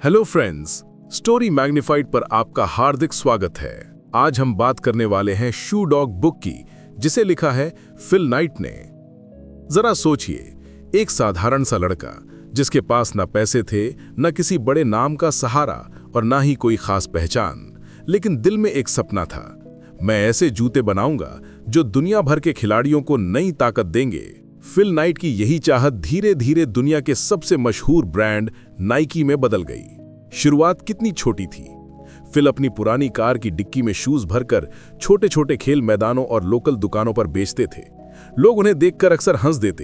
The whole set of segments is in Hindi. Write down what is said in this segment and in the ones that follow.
हेलो फ्रेंड्स, स्टोरी मैग्निफाइड पर आपका हार्दिक स्वागत है। आज हम बात करने वाले हैं शू डॉग बुक की, जिसे लिखा है फिल नाइट ने। जरा सोचिए, एक साधारण सा लड़का जिसके पास ना पैसे थे, ना किसी बड़े नाम का सहारा और ना ही कोई खास पहचान, लेकिन दिल में एक सपना था। मैं ऐसे जूते बनाऊंगा जो दुनिया भर के खिलाड़ियों को नई ताकत देंगे। फिल नाइट की यही चाहत धीरे धीरे दुनिया के सबसे मशहूर ब्रांड नाइकी में बदल गई। शुरुआत कितनी छोटी थी। फिल अपनी पुरानी कार की डिक्की में शूज भरकर छोटे छोटे खेल मैदानों और लोकल दुकानों पर बेचते थे। लोग उन्हें देखकर अक्सर हंस देते।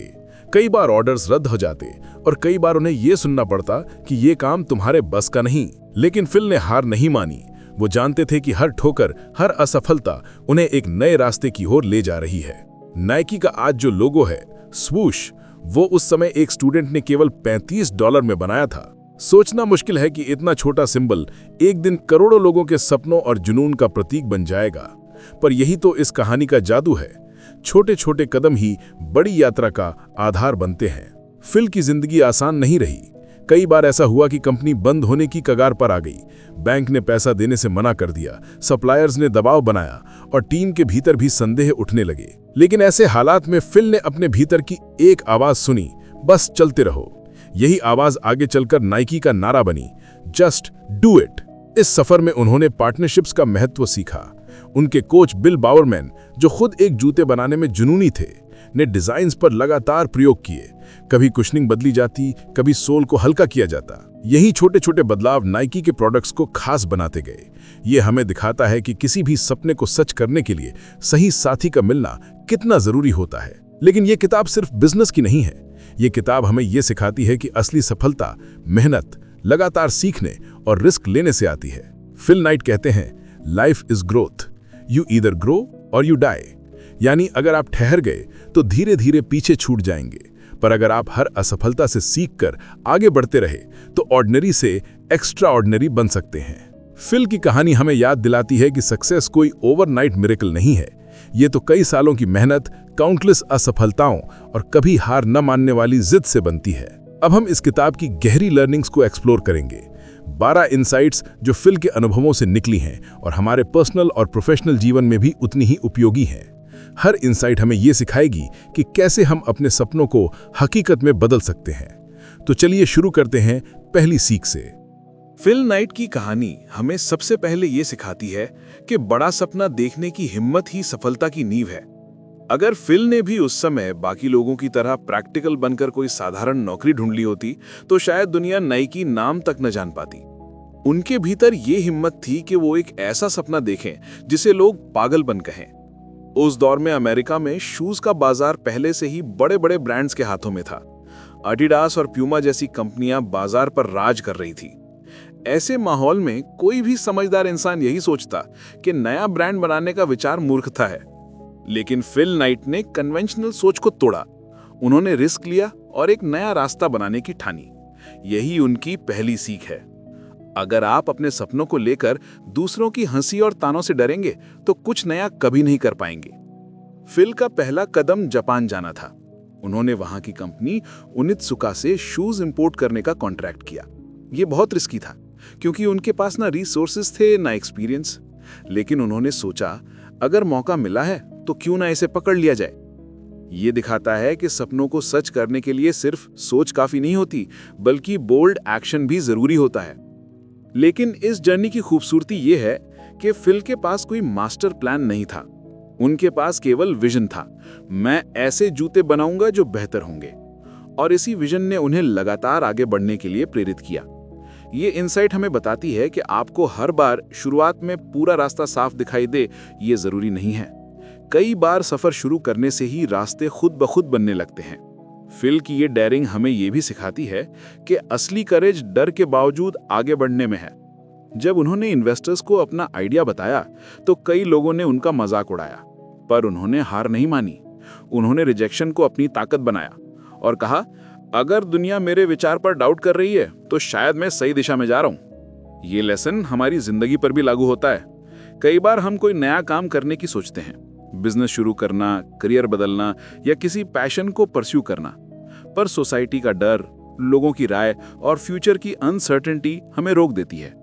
कई बार ऑर्डर्स रद्द हो जाते और कई बार उन्हें यह सुनना पड़ता कि ये काम तुम्हारे बस का नहीं। लेकिन फिल ने हार नहीं मानी। वो जानते थे कि हर ठोकर, हर असफलता उन्हें एक नए रास्ते की ओर ले जा रही है। नाइकी का आज जो लोगो है, स्वूश, वो उस समय एक स्टूडेंट ने केवल $35 में बनाया था। सोचना मुश्किल है कि इतना छोटा सिंबल एक दिन करोड़ों लोगों के सपनों और जुनून का प्रतीक बन जाएगा। पर यही तो इस कहानी का जादू है। छोटे छोटे कदम ही बड़ी यात्रा का आधार बनते हैं। फिल की जिंदगी आसान नहीं रही। कई बार ऐसा हुआ कि कंपनी बंद होने की कगार पर आ गई। बैंक ने पैसा देने से मना कर दिया, सप्लायर्स ने दबाव बनाया और टीम के भीतर भी संदेह उठने लगे। लेकिन ऐसे हालात में फिल ने अपने भीतर की एक आवाज सुनी, बस चलते रहो। यही आवाज आगे चलकर नाइकी का नारा बनी, जस्ट डू इट। इस सफर में उन्होंने पार्टनरशिप्स का महत्व सीखा। उनके कोच बिल बावरमैन, जो खुद एक जूते बनाने में जुनूनी थे, ने डिजाइन्स पर लगातार प्रयोग किए। कभी कुशनिंग बदली जाती, कभी सोल को हल्का किया जाता। यही छोटे छोटे बदलाव नाइकी के प्रोडक्ट्स को खास बनाते गए। ये हमें दिखाता है कि किसी भी सपने को सच करने के लिए सही साथी का मिलना कितना जरूरी होता है। लेकिन ये किताब सिर्फ बिजनेस की नहीं है। ये किताब हमें ये सिखाती है कि असली सफलता मेहनत, लगातार सीखने और रिस्क लेने से आती है। फिल नाइट कहते हैं, life is growth, you either grow और यू डाई। यानी अगर आप ठहर गए तो धीरे धीरे पीछे छूट जाएंगे, पर अगर आप हर असफलता से सीखकर आगे बढ़ते रहे तो ऑर्डिनरी से एक्स्ट्रा ऑर्डिनरी बन सकते हैं। फिल की कहानी हमें याद दिलाती है कि सक्सेस कोई ओवरनाइट मिरेकल नहीं है। ये तो कई सालों की मेहनत, काउंटलेस असफलताओं और कभी हार न मानने वाली जिद से बनती है। अब हम इस किताब की गहरी लर्निंग्स को एक्सप्लोर करेंगे। 12 इनसाइट्स जो फिल के अनुभवों से निकली हैं और हमारे पर्सनल और प्रोफेशनल जीवन में भी उतनी ही उपयोगी हैं। हर इनसाइट हमें यह सिखाएगी कि कैसे हम अपने सपनों को हकीकत में बदल सकते हैं। तो चलिए शुरू करते हैं पहली सीख से। फिल नाइट की कहानी हमें सबसे पहले ये सिखाती है कि बड़ा सपना देखने की हिम्मत ही सफलता की नींव है। अगर फिल ने भी उस समय बाकी लोगों की तरह प्रैक्टिकल बनकर कोई साधारण नौकरी ढूंढ ली होती तो शायद दुनिया नाइकी नाम तक न जान पाती। उनके भीतर ये हिम्मत थी कि वो एक ऐसा सपना देखें जिसे लोग पागलपन कहें। उस दौर में अमेरिका में शूज का बाजार पहले से ही बड़े बड़े ब्रांड्स के हाथों में था। एडिडास और प्यूमा जैसी कंपनियां बाजार पर राज कर रही थी। ऐसे माहौल में कोई भी समझदार इंसान यही सोचता कि नया ब्रांड बनाने का विचार मूर्खता है। लेकिन फिल नाइट ने कन्वेंशनल सोच को तोड़ा। उन्होंने रिस्क लिया और एक नया रास्ता बनाने की ठानी। यही उनकी पहली सीख है। अगर आप अपने सपनों को लेकर दूसरों की हंसी और तानों से डरेंगे तो कुछ नया कभी नहीं कर पाएंगे। फिल का पहला कदम जापान जाना था। उन्होंने वहां की कंपनी ओनित्सुका से शूज इंपोर्ट करने का कॉन्ट्रैक्ट किया। यह बहुत रिस्की था क्योंकि उनके पास ना रिसोर्सेज थे ना एक्सपीरियंस। लेकिन उन्होंने सोचा, अगर मौका मिला है तो क्यों ना इसे पकड़ लिया जाए। ये दिखाता है कि सपनों को सच करने के लिए सिर्फ सोच काफी नहीं होती, बल्कि बोल्ड एक्शन भी जरूरी होता है। लेकिन इस जर्नी की खूबसूरती यह है कि फिल के पास कोई मास्टर प्लान नहीं था। उनके पास केवल विजन था। मैं ऐसे जूते बनाऊंगा जो बेहतर होंगे। और इसी विजन ने उन्हें लगातार आगे बढ़ने के लिए प्रेरित किया। ये इनसाइट हमें बताती है कि आपको हर बार शुरुआत में पूरा रास्ता साफ दिखाई दे, ये जरूरी नहीं है। कई बार सफर शुरू करने से ही रास्ते खुद ब खुद बनने लगते हैं। फिल की ये डेयरिंग हमें ये भी सिखाती है कि असली करेज डर के बावजूद आगे बढ़ने में है। जब उन्होंने इन्वेस्टर्स को अपना आइडिया बताया तो कई लोगों ने उनका मजाक उड़ाया, पर उन्होंने हार नहीं मानी। उन्होंने रिजेक्शन को अपनी ताकत बनाया और कहा, अगर दुनिया मेरे विचार पर डाउट कर रही है तो शायद मैं सही दिशा में जा रहा हूं। ये लेसन हमारी जिंदगी पर भी लागू होता है। कई बार हम कोई नया काम करने की सोचते हैं, बिजनेस शुरू करना, करियर बदलना या किसी पैशन को परस्यू करना, पर सोसाइटी का डर, लोगों की राय और फ्यूचर की अनसर्टेनिटी हमें रोक देती है।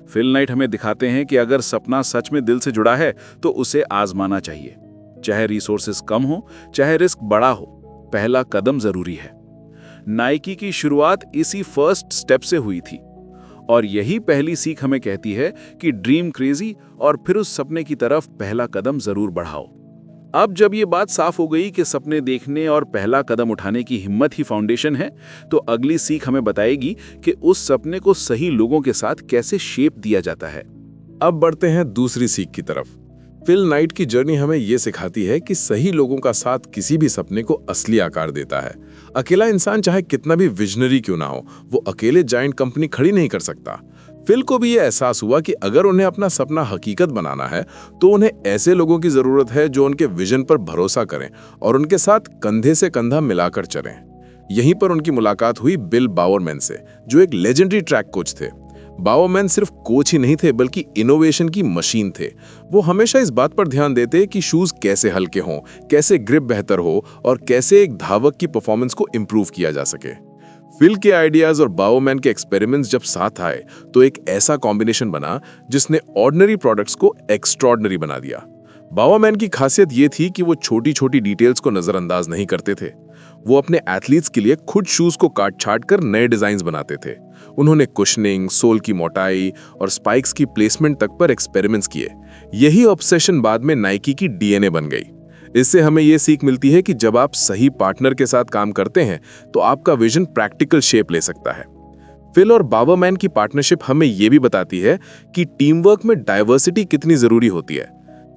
फिल नाइट हमें दिखाते हैं कि अगर सपना सच में दिल से जुड़ा है तो उसे आजमाना चाहिए। चाहे रिसोर्सेज कम हो, चाहे रिस्क बड़ा हो, पहला कदम जरूरी है। नाइकी की शुरुआत इसी फर्स्ट स्टेप से हुई थी और यही पहली सीख हमें कहती है कि ड्रीम क्रेजी और फिर उस सपने की तरफ पहला कदम जरूर बढ़ाओ। अब जब ये बात साफ हो गई कि सपने देखने और पहला कदम उठाने की हिम्मत ही फाउंडेशन है, तो अगली सीख हमें बताएगी कि उस सपने को सही लोगों के साथ कैसे शेप दिया जाता है। अब बढ़ते हैं दूसरी सीख की तरफ। फिल नाइट की जर्नी हमें ये सिखाती है कि सही लोगों का साथ किसी भी सपने को असली आकार देता है। अकेला इंसान चाहे कितना भी विजनरी क्यों ना हो, वो अकेले जायंट कंपनी खड़ी नहीं कर सकता। फिल को भी ये एहसास हुआ कि अगर उन्हें अपना सपना हकीकत बनाना है तो उन्हें ऐसे लोगों की जरूरत है जो उनके विजन पर भरोसा करें और उनके साथ कंधे से कंधा मिलाकर चलें। यहीं पर उनकी मुलाकात हुई बिल बावरमैन से, जो एक लेजेंडरी ट्रैक कोच थे। बावरमैन सिर्फ कोच ही नहीं थे, बल्कि इनोवेशन की मशीन थे। वो हमेशा इस बात पर ध्यान देते कि शूज कैसे हल्के हों, कैसे ग्रिप बेहतर हो और कैसे एक धावक की परफॉर्मेंस को इंप्रूव किया जा सके। फिल के आइडियाज और बावरमैन के एक्सपेरिमेंट्स जब साथ आए तो एक ऐसा कॉम्बिनेशन बना जिसने ऑर्डिनरी प्रोडक्ट्स को एक्स्ट्रॉर्डिनरी बना दिया। बावरमैन की खासियत ये थी कि वो छोटी छोटी डिटेल्स को नजरअंदाज नहीं करते थे। वो अपने एथलीट्स के लिए खुद शूज को काट छाट कर नए डिजाइन बनाते थे। उन्होंने कुशनिंग, सोल की मोटाई और स्पाइक्स की प्लेसमेंट तक पर एक्सपेरिमेंट्स किए। यही ऑब्सेशन बाद में नाइकी की डीएनए बन गई। इससे हमें यह सीख मिलती है कि जब आप सही पार्टनर के साथ काम करते हैं तो आपका विजन प्रैक्टिकल शेप ले सकता है। फिल और बावरमैन की पार्टनरशिप हमें यह भी बताती है कि टीम वर्क में डाइवर्सिटी कितनी जरूरी होती है।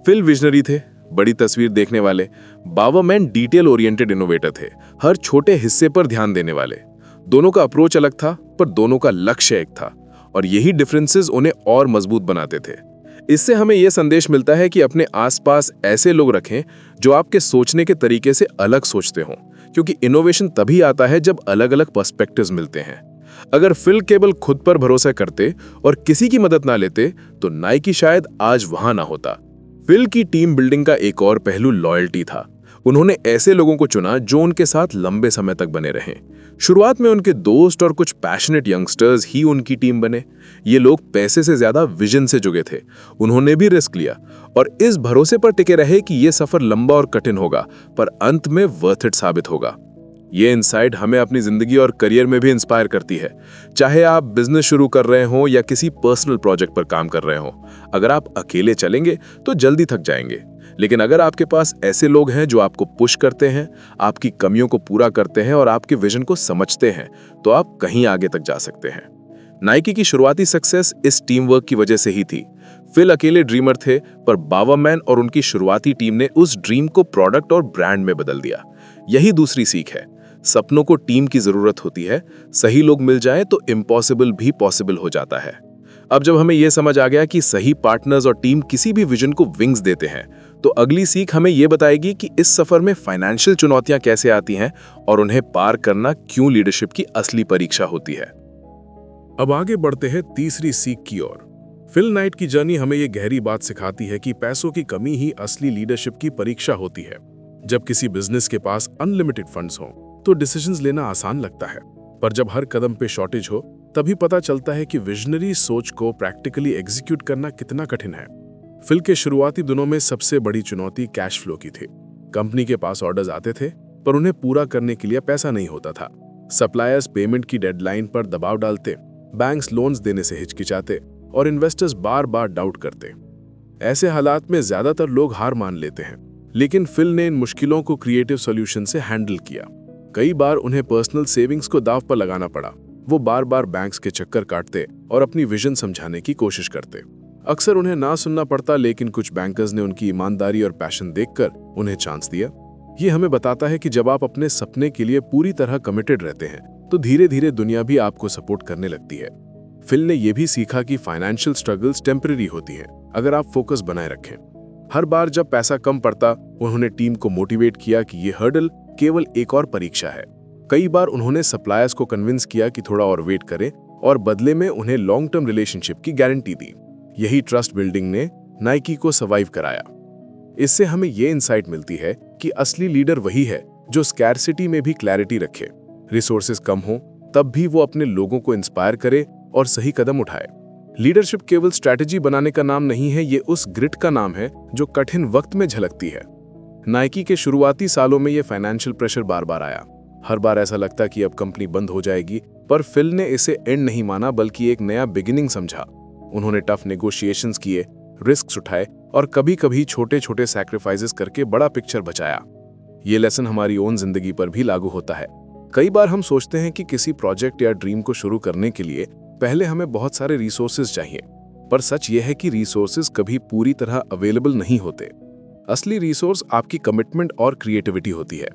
फिल विजनरी थे, बड़ी तस्वीर देखने वाले। बावरमैन डिटेल ओरिएंटेड इनोवेटर थे, हर छोटे हिस्से पर ध्यान देने वाले। दोनों का अप्रोच अलग था, पर दोनों का लक्ष्य एक था और यही डिफरेंसेस उन्हें और मजबूत बनाते थे। इससे हमें यह संदेश मिलता है कि अपने आसपास ऐसे लोग रखें जो आपके सोचने के तरीके से अलग सोचते हों, क्योंकि इनोवेशन तभी आता है जब अलग अलग पर्सपेक्टिव्स मिलते हैं। अगर फिल केवल खुद पर भरोसा करते और किसी की मदद ना लेते तो नाइकी शायद आज वहां ना होता। फिल की टीम बिल्डिंग का एक और पहलू लॉयल्टी था। उन्होंने ऐसे लोगों को चुना जो उनके साथ लंबे समय तक बने रहें। शुरुआत में उनके दोस्त और कुछ पैशनेट यंगस्टर्स ही उनकी टीम बने। ये लोग पैसे से ज्यादा विजन से जुड़े थे। उन्होंने भी रिस्क लिया और इस भरोसे पर टिके रहे कि ये सफर लंबा और कठिन होगा, पर अंत में वर्थ इट साबित होगा। ये इनसाइट हमें अपनी जिंदगी और करियर में भी इंस्पायर करती है। चाहे आप बिजनेस शुरू कर रहे हो या किसी पर्सनल प्रोजेक्ट पर काम कर रहे हो, अगर आप अकेले चलेंगे तो जल्दी थक जाएंगे। लेकिन अगर आपके पास ऐसे लोग हैं जो आपको पुश करते हैं, आपकी कमियों को पूरा करते हैं और आपके विजन को समझते हैं, तो आप कहीं आगे तक जा सकते हैं। नाइकी की शुरुआती सक्सेस इस टीम वर्क की वजह से ही थी। फिल अकेले ड्रीमर थे, पर बावरमैन और उनकी शुरुआती टीम ने उस ड्रीम को प्रोडक्ट और ब्रांड में बदल दिया। यही दूसरी सीख है, सपनों को टीम की जरूरत होती है। सही लोग मिल जाएं तो इम्पॉसिबल भी पॉसिबल हो जाता है। अब जब हमें यह समझ आ गया कि सही पार्टनर्स और टीम किसी भी विजन को विंग्स देते हैं, तो अगली सीख हमें यह बताएगी कि इस सफर में फाइनेंशियल चुनौतियां कैसे आती हैं और उन्हें पार करना क्यों लीडरशिप की असली परीक्षा होती है। अब आगे बढ़ते हैं तीसरी सीख की ओर। फिल नाइट की जर्नी हमें यह गहरी बात सिखाती है कि पैसों की कमी ही असली लीडरशिप की परीक्षा होती है। जब किसी बिजनेस के पास अनलिमिटेड फंड्स हों तो डिसीजंस लेना आसान लगता है, पर जब हर कदम पे शॉर्टेज हो तभी पता चलता है कि विजनरी सोच को प्रैक्टिकली एग्जीक्यूट करना कितना कठिन है। फिल के शुरुआती दिनों में सबसे बड़ी चुनौती कैश फ्लो की थी। कंपनी के पास ऑर्डर्स आते थे, पर उन्हें पूरा करने के लिए पैसा नहीं होता था। सप्लायर्स पेमेंट की डेडलाइन पर दबाव डालते, बैंक्स लोन्स देने से हिचकिचाते और इन्वेस्टर्स बार बार डाउट करते। ऐसे हालात में ज्यादातर लोग हार मान लेते हैं, लेकिन फिल ने इन मुश्किलों को क्रिएटिव सॉल्यूशन से हैंडल किया। कई बार उन्हें पर्सनल सेविंग्स को दांव पर लगाना पड़ा। वो बार बार बैंक्स के चक्कर काटते और अपनी विजन समझाने की कोशिश करते। अक्सर उन्हें ना सुनना पड़ता, लेकिन कुछ बैंकर्स ने उनकी ईमानदारी और पैशन देखकर उन्हें चांस दिया। ये हमें बताता है कि जब आप अपने सपने के लिए पूरी तरह कमिटेड रहते हैं तो धीरे धीरे दुनिया भी आपको सपोर्ट करने लगती है। फिल ने यह भी सीखा कि फाइनेंशियल स्ट्रगल्स टेम्पररी होती हैं, अगर आप फोकस बनाए रखें। हर बार जब पैसा कम पड़ता, उन्होंने टीम को मोटिवेट किया कि ये हर्डल केवल एक और परीक्षा है। कई बार उन्होंने सप्लायर्स को कन्विंस किया कि थोड़ा और वेट करें और बदले में उन्हें लॉन्ग टर्म रिलेशनशिप की गारंटी दी। यही ट्रस्ट बिल्डिंग ने नाइकी को सर्वाइव कराया। इससे हमें यह इंसाइट मिलती है कि असली लीडर वही है जो स्कैरसिटी में भी क्लैरिटी रखे। रिसोर्सेज कम हो तब भी वो अपने लोगों को इंस्पायर करे और सही कदम उठाए। लीडरशिप केवल स्ट्रैटेजी बनाने का नाम नहीं है, ये उस ग्रिट का नाम है जो कठिन वक्त में झलकती है। नाइकी के शुरुआती सालों में ये फाइनेंशियल प्रेशर बार बार आया। हर बार ऐसा लगता कि अब कंपनी बंद हो जाएगी, पर फिल ने इसे एंड नहीं माना बल्कि एक नया बिगिनिंग समझा। उन्होंने टफ नेगोशिएशंस किए, रिस्क उठाए और कभी कभी छोटे छोटे सैक्रिफाइसेस करके बड़ा पिक्चर बचाया। ये लेसन हमारी ओन जिंदगी पर भी लागू होता है। कई बार हम सोचते हैं कि किसी प्रोजेक्ट या ड्रीम को शुरू करने के लिए पहले हमें बहुत सारे रिसोर्सेज चाहिए, पर सच यह है कि रिसोर्सेज कभी पूरी तरह अवेलेबल नहीं होते। असली रिसोर्स आपकी कमिटमेंट और क्रिएटिविटी होती है।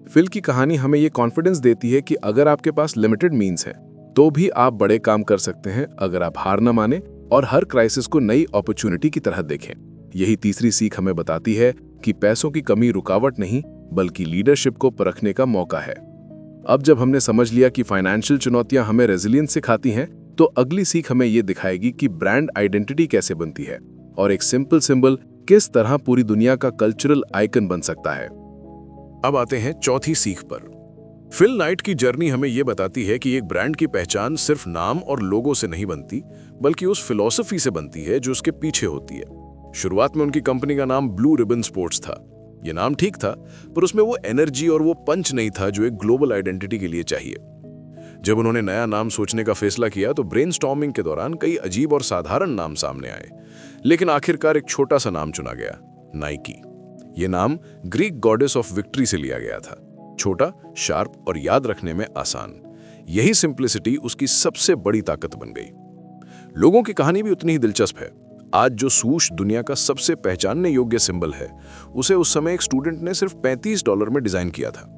फिल की कहानी हमें यह कॉन्फिडेंस देती है कि अगर आपके पास लिमिटेड मीन्स है तो भी आप बड़े काम कर सकते हैं, अगर आप हार न माने और हर क्राइसिस को नई अपॉर्चुनिटी की तरह देखें। यही तीसरी सीख हमें बताती है कि पैसों की कमी रुकावट नहीं बल्कि लीडरशिप को परखने का मौका है। अब जब हमने समझ लिया कि फाइनेंशियल चुनौतियां हमें रेजिलियंस सिखाती हैं, तो अगली सीख हमें ये दिखाएगी कि ब्रांड आइडेंटिटी कैसे बनती है और एक सिंपल सिंबल किस तरह पूरी दुनिया का कल्चरल आइकन बन सकता है। अब आते हैं चौथी सीख पर। फिल नाइट की जर्नी हमें यह बताती है कि एक ब्रांड की पहचान सिर्फ नाम और लोगो से नहीं बनती, बल्कि उस फिलॉसफी से बनती है जो उसके पीछे होती है। शुरुआत में उनकी कंपनी का नाम ब्लू रिबन स्पोर्ट्स था। ये नाम ठीक था, पर उसमें वो एनर्जी और वो पंच नहीं था जो एक ग्लोबल आइडेंटिटी के लिए चाहिए। जब उन्होंने नया नाम सोचने का फैसला किया तो ब्रेनस्टॉर्मिंग के दौरान कई अजीब और साधारण नाम सामने आए, लेकिन आखिरकार एक छोटा सा नाम चुना गया, नाइकी। ये नाम ग्रीक गॉडेस ऑफ विक्ट्री से लिया गया था। छोटा, शार्प और याद रखने में आसान। यही सिंप्लिसिटी उसकी सबसे बड़ी ताकत बन गई। लोगों की कहानी भी उतनी ही दिलचस्प है। आज जो सूश दुनिया का सबसे पहचानने योग्य सिंबल है, उसे उस समय एक स्टूडेंट ने सिर्फ $35 में डिजाइन किया था।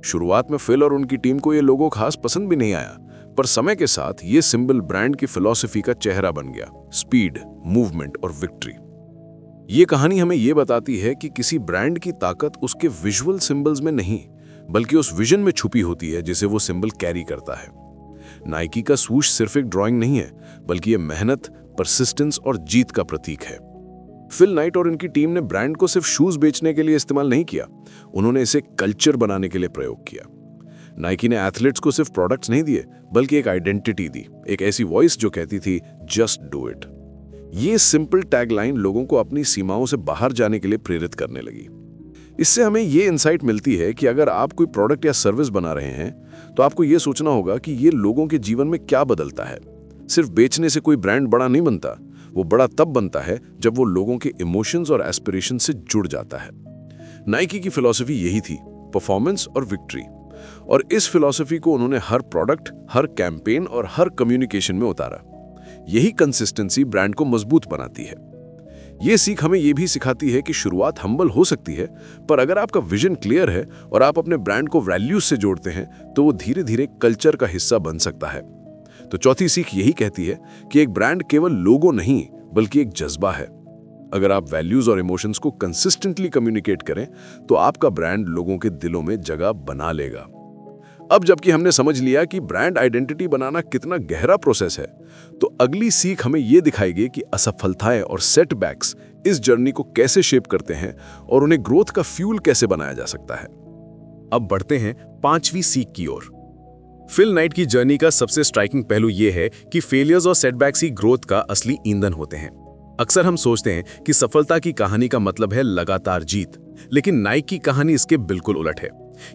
शुरुआत में फिल और उनकी टीम को यह लोगो खास पसंद भी नहीं आया, पर समय के साथ ये सिंबल ब्रांड की फिलॉसफी का चेहरा बन गया। स्पीड, मूवमेंट और विक्ट्री। ये कहानी हमें यह बताती है कि किसी ब्रांड की ताकत उसके विजुअल सिंबल्स में नहीं, बल्कि उस विजन में छुपी होती है जिसे वो सिंबल कैरी करता है। नाइकी का सूश सिर्फ एक ड्राइंग नहीं है, बल्कि ये मेहनत, परसिस्टेंस और जीत का प्रतीक है। फिल नाइट और उनकी टीम ने ब्रांड को सिर्फ शूज बेचने के लिए इस्तेमाल नहीं किया, उन्होंने इसे कल्चर बनाने के लिए प्रयोग किया। नाइकी ने एथलीट्स को सिर्फ प्रोडक्ट्स नहीं दिए, बल्कि एक आइडेंटिटी दी, एक ऐसी वॉइस जो कहती थी जस्ट डू इट। ये सिंपल टैगलाइन लोगों को अपनी सीमाओं से बाहर जाने के लिए प्रेरित करने लगी। इससे हमें ये इंसाइट मिलती है कि अगर आप कोई प्रोडक्ट या सर्विस बना रहे हैं, तो आपको ये सोचना होगा कि ये लोगों के जीवन में क्या बदलता है। सिर्फ बेचने से कोई ब्रांड बड़ा नहीं बनता, वो बड़ा तब बनता है जब वो लोगों के इमोशंस और एस्पिरेशन से जुड़ जाता है। नाइकी की फिलॉसफी यही थी, परफॉर्मेंस और विक्ट्री, और इस फिलॉसफी को उन्होंने हर प्रोडक्ट, हर कैंपेन और हर कम्युनिकेशन में उतारा। यही कंसिस्टेंसी ब्रांड को मजबूत बनाती है। ये सीख हमें यह भी सिखाती है कि शुरुआत हम्बल हो सकती है, पर अगर आपका विजन क्लियर है और आप अपने ब्रांड को वैल्यूज से जोड़ते हैं, तो वो धीरे धीरे कल्चर का हिस्सा बन सकता है। तो चौथी सीख यही कहती है कि एक ब्रांड केवल लोगो नहीं, बल्कि एक जज्बा है। अगर आप वैल्यूज और इमोशंस को कंसिस्टेंटली कम्युनिकेट करें, तो आपका ब्रांड लोगों के दिलों में जगह बना लेगा। अब जबकि हमने समझ लिया कि ब्रांड आइडेंटिटी बनाना कितना गहरा प्रोसेस है, तो अगली सीख हमें यह दिखाएगी कि असफलताएं और सेटबैक्स इस जर्नी को कैसे शेप करते हैं और उन्हें ग्रोथ का फ्यूल कैसे बनाया जा सकता है। अब बढ़ते हैं पांचवी सीख की ओर। फिल नाइट की जर्नी का सबसे स्ट्राइकिंग पहलू यह है कि फेलियर्स और सेटबैक्स ही ग्रोथ का असली ईंधन होते हैं। अक्सर हम सोचते हैं कि सफलता की कहानी का मतलब है लगातार जीत, लेकिन नाइक की कहानी इसके बिल्कुल उलट है।